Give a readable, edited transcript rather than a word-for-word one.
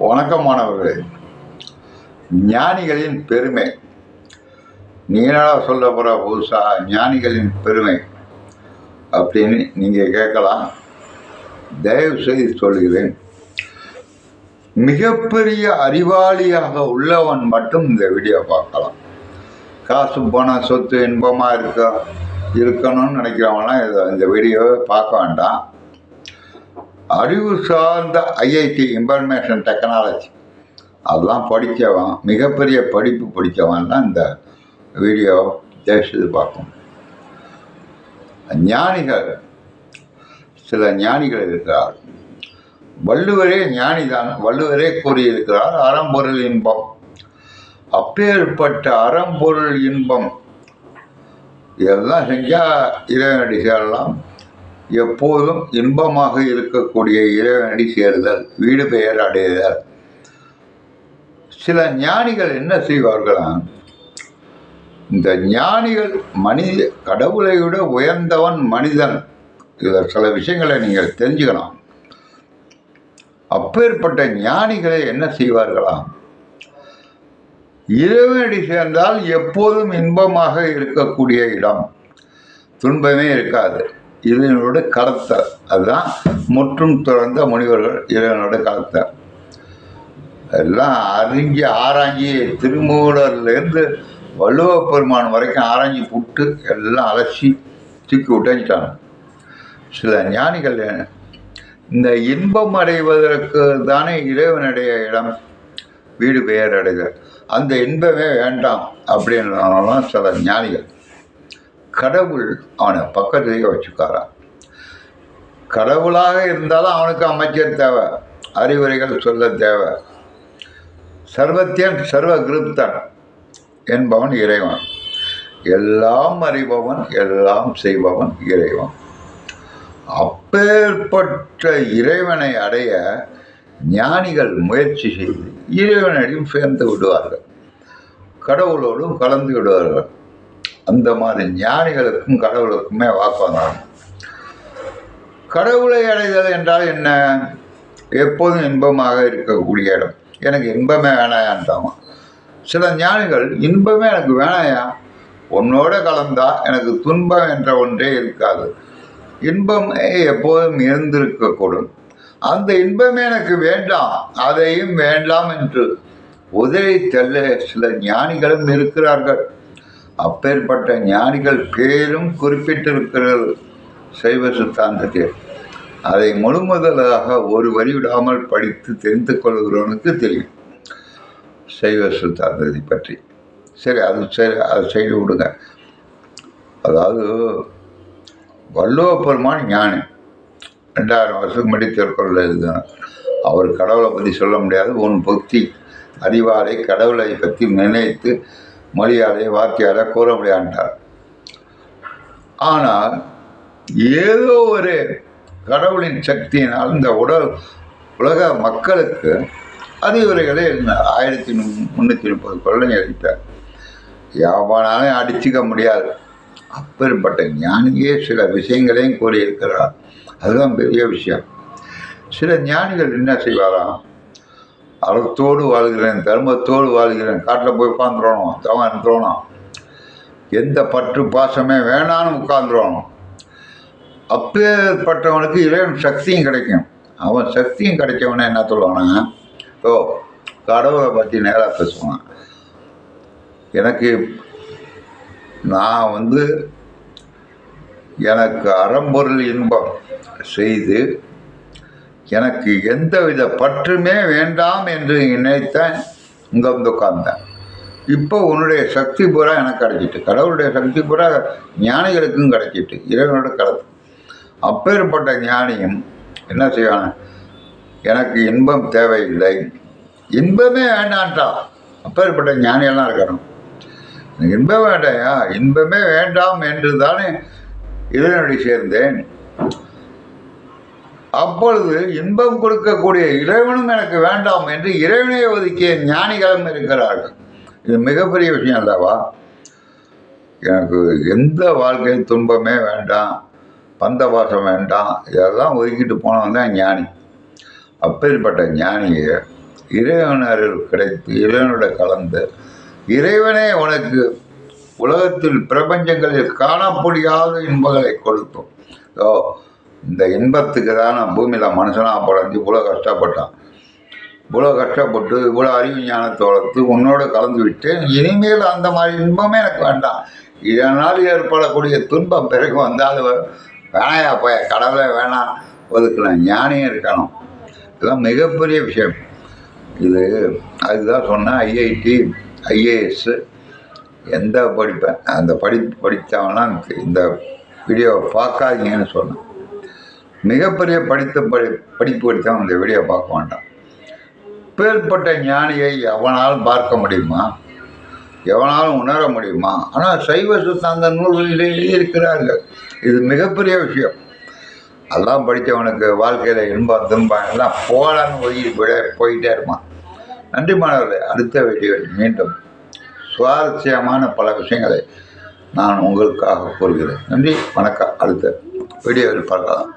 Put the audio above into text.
வணக்கமானவர்களே, ஞானிகளின் பெருமை. நீங்களா சொல்ல போகிற புதுசா ஞானிகளின் பெருமை அப்படின்னு நீங்கள் கேட்கலாம். தயவு செய்து சொல்கிறேன், மிகப்பெரிய அறிவாளியாக உள்ளவன் மட்டும் இந்த வீடியோ பார்க்கலாம். காசு பணம் சொத்து இன்பமாக இருக்கணும்னு நினைக்கிறவங்களாம் இந்த வீடியோவை பார்க்க வேண்டாம். அறிவு சார்ந்த ஐஐடி இன்ஃபர்மேஷன் டெக்னாலஜி அதெல்லாம் படித்தவன், மிகப்பெரிய படிப்பு படித்தவன் தான் இந்த வீடியோ தேசியது பார்க்கணும். ஞானிகள், சில ஞானிகள் இருக்கிறார். வள்ளுவரே ஞானிதான். வள்ளுவரே கூறியிருக்கிறார், அறம்பொருள் இன்பம். அப்பேற்பட்ட அறம்பொருள் இன்பம் இதெல்லாம் செஞ்சால் இறைவனடி சேரலாம். எப்போதும் இன்பமாக இருக்கக்கூடிய இறைவனடி சேருதல், வீடு பெயர் அடைதல். சில ஞானிகள் என்ன செய்வார்களாம், இந்த ஞானிகள் கடவுளை விட உயர்ந்தவன் மனிதன். இதில் சில விஷயங்களை நீங்கள் தெரிஞ்சுக்கணும். அப்பேற்பட்ட ஞானிகளை என்ன செய்வார்களாம், இறைவனடி சேர்ந்தால் எப்போதும் இன்பமாக இருக்கக்கூடிய இடம், துன்பமே இருக்காது. இதனோட கலத்தல், அதுதான் முற்றும் துறந்த முனிவர்கள் இறைவனோட கலத்தல். எல்லாம் அறிஞ்சி ஆராய்ஞ்சி திருமூலர்லேருந்து வள்ளுவ பெருமான் வரைக்கும் ஆராய்ஞ்சி புட்டு எல்லாம் அலசி தூக்கி விட்டாங்க. சில ஞானிகள் இந்த இன்பம் அடைவதற்கு தானே இறைவனுடைய இடம், வீடு பெயர் அடைதல். அந்த இன்பமே வேண்டாம் அப்படின்னாலும் சில ஞானிகள் கடவுள் அவனை பக்கத்துலேயே வச்சுக்காரான். கடவுளாக இருந்தாலும் அவனுக்கு அமைச்சர் தேவை, அறிவுரைகள் சொல்ல தேவை. சர்வத்தியன் சர்வ கிருப்தன் என்பவன் இறைவன். எல்லாம் அறிபவன், எல்லாம் செய்பவன் இறைவன். அப்பேற்பட்ட இறைவனை அடைய ஞானிகள் முயற்சி செய்து இறைவனடியும் சேர்ந்து விடுவார்கள், கடவுளோடும் கலந்து விடுவார்கள். அந்த மாதிரி ஞானிகளுக்கும் கடவுளுக்குமே வாக்குவாதம். கடவுளை அடைதல் என்றால் என்ன, எப்போதும் இன்பமாக இருக்கக்கூடிய இடம். எனக்கு இன்பமே வேணாயான்ட்டாமா. சில ஞானிகள் இன்பமே எனக்கு வேணாயா, உன்னோட கலந்தா எனக்கு துன்பம் என்ற ஒன்றே இருக்காது, இன்பமே எப்போதும் இருந்திருக்கக்கூடும், அந்த இன்பமே எனக்கு வேண்டாம், அதையும் வேண்டாம் என்று உதவி தள்ள சில ஞானிகளும் இருக்கிறார்கள். அப்பேற்பட்ட ஞானிகள் பேரும் குறிப்பிட்டிருக்கிறது சைவ சித்தாந்தத்தில். அதை முழுமுதலாக ஒரு வரி விடாமல் படித்து தெரிந்து கொள்கிறவனுக்கு தெரியும் சைவ சித்தாந்தத்தை பற்றி. சரி, அதை செய்து விடுங்க. அதாவது வள்ளுவ பெருமான் ஞானி, 2000 வருஷத்துக்கு முன்னாடி திருக்குறள் எழுதினார். அவர் கடவுளை பற்றி சொல்ல முடியாது. உன் புத்தி அறிவாலை கடவுளை பற்றி நினைத்து மொழியாலே வார்த்தையாலே கூற முடியாண்டார். ஆனால் ஏதோ ஒரு கடவுளின் சக்தியினால் இந்த உலக மக்களுக்கு அறிவுரைகளே எழுதினார். 1330 கொள்ளை எழுதிட்டார். யாவானாலும் அடிச்சுக்க முடியாது. அப்பேற்பட்ட ஞானியே சில விஷயங்களையும் கூறியிருக்கிறார். அதுதான் பெரிய விஷயம். சில ஞானிகள் என்ன செய்வாராம், அறத்தோடு வாழ்கிறேன், தர்மத்தோடு வாழ்கிறேன், காட்டில் போய் உட்காந்துடணும், தவம் இருந்துடணும், எந்த பற்று பாசமே வேணான்னு உட்காந்துடணும். அப்பேற்பட்டவனுக்கு இறைவன் சக்தியும் கிடைக்கும். அவன் சக்தியும் கிடைச்சவனே என்ன சொல்லுவானா, கடவுளை பற்றி நேராக பேசுவான். நான் எனக்கு அறம்பொருள் இன்பம் செய்து எனக்கு எந்தவித பற்றுமே வேண்டாம் என்று நினைத்தேன், இங்கே உட்கார்ந்தேன். இப்போ உன்னுடைய சக்தி பூரா எனக்கு கிடைச்சிட்டு, கடவுளுடைய சக்தி பூரா ஞானிகளுக்கும் கிடைச்சிட்டு, இறைவனோட கலந்து. அப்பேற்பட்ட ஞானியும் என்ன செய்வான, எனக்கு இன்பம் தேவையில்லை, இன்பமே வேண்டான்ட்டான். அப்பேற்பட்ட ஞானியெல்லாம் இருக்கணும். இன்பம் வேண்டாயா, இன்பமே வேண்டாம் என்று தானே இறைவனடி சேர்ந்தேன். அப்பொழுது இன்பம் கொடுக்கக்கூடிய இறைவனும் எனக்கு வேண்டாம் என்று இறைவனை ஒதுக்கிய ஞானிகளும் இருக்கிறார்கள். இது மிகப்பெரிய விஷயம் அல்லவா? எனக்கு எந்த வாழ்க்கையில் துன்பமே வேண்டாம், பந்தபாசம் வேண்டாம், இதெல்லாம் ஒதுக்கிட்டு போனவன் தான் ஞானி. அப்பேற்பட்ட ஞானியை இறைவன் அருள் கிடைத்து இறைவனோட கலந்து இறைவனே உனக்கு உலகத்தில் பிரபஞ்சங்களில் காண முடியாத இன்பங்களை கொடுத்தோம். ஸோ இந்த இன்பத்துக்கு தான் நான் பூமியில் மனுஷனாக படைஞ்சு இவ்வளோ கஷ்டப்பட்டான். இவ்வளோ கஷ்டப்பட்டு இவ்வளோ அறிவு ஞானத்தை வளர்த்து உன்னோட கலந்து விட்டேன். இனிமேல் அந்த மாதிரி இன்பமே எனக்கு வேண்டாம். இதனால் ஏற்படக்கூடிய துன்பம் பிறகு வந்தால் வேணாயா போய கடவுளே வேணாம், ஒதுக்கலாம். ஞானியும் இருக்கணும். இதெல்லாம் மிகப்பெரிய விஷயம். இது அதுதான் சொன்னேன். ஐஐடி ஐஏஎஸ் எந்த படிப்பேன் அந்த படித்தவனா இந்த வீடியோவை பார்க்காதீங்கன்னு சொன்னேன். மிகப்பெரிய படிப்பு படித்தவன் இந்த வீடியோ பார்க்க வேண்டாம். பேர்பட்ட ஞானியை எவனாலும் பார்க்க முடியுமா? எவனாலும் உணர முடியுமா? ஆனால் சைவ சித்தாந்த நூல்களிலே எழுதியிருக்கிறார்கள். இது மிகப்பெரிய விஷயம். அதெல்லாம் படித்தவனுக்கு வாழ்க்கையில் இன்பம் துன்பம் எல்லாம் போகலான்னு ஒதுக்கி போயிட்டே இருப்பான். நன்றி மாணவர்களே. அடுத்த வீடியோவில் மீண்டும் சுவாரஸ்யமான பல விஷயங்களை நான் உங்களுக்காக கூறுகிறேன். நன்றி, வணக்கம். அடுத்த வீடியோவில் பார்க்கலாம்.